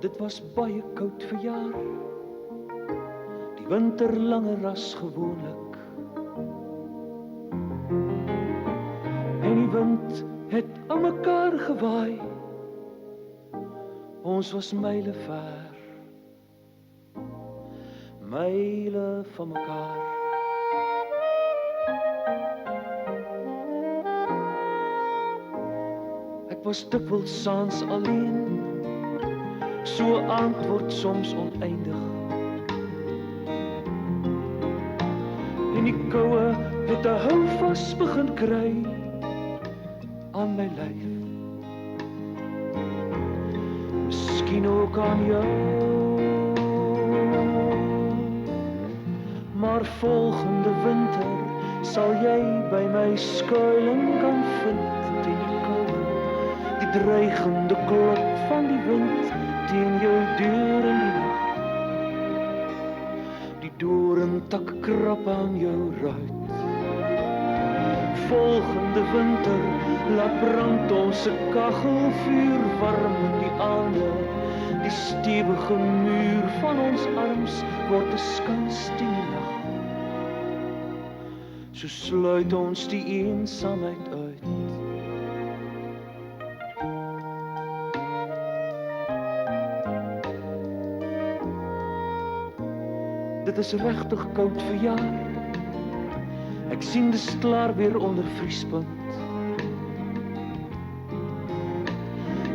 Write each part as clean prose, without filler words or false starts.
dit was baie koud verjaar. Die winter langer as gewoonlik. En die wind het aan mekaar gewaai. Ons was myle ver, myle van mekaar. Ek was dikwels saans alleen, so aand word soms oneindig. En die koue het 'n houvas begin kry aan my lyf. Miskien ook aan jou. Maar volgende winter sal jy by my skuiling kan vind teen die koue, die dreigende klop van die wind teen jou deur in die nag. Die doringtak krap aan jou ruit. Volgende winter laat brand ons 'n kachelvuur warm in die aande. Die stewige muur van ons arms word 'n skans teen die nag. So sluit ons die eensaamheid uit. Dit is regtig koud verjaar. Ek sien dis klaar weer onder vriespunt.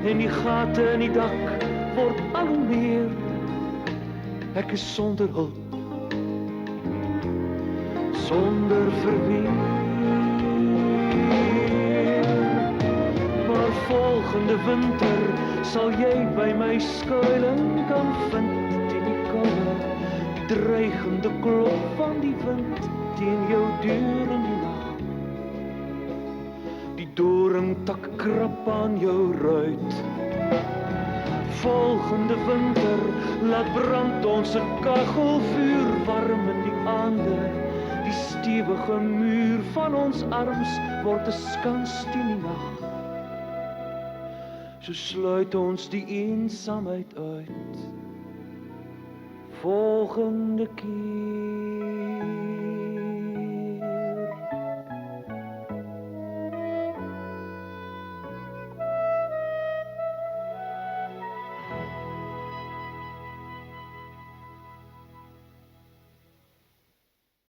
En die gate in die dak word al hoe meer. Ek is sonder hulp, sonder verweer. Maar volgende winter sal jy by my skuiling kan vind teen die koue, die dreigende klop van die wind teen jou deur in die nag. Die doringtak krap aan jou ruit. Volgende winter laat brand ons 'n kachelvuur warm in die aande. Die stewige muur van ons arms word 'n skans teen die nag. So sluit ons die eensaamheid uit. Volgende keer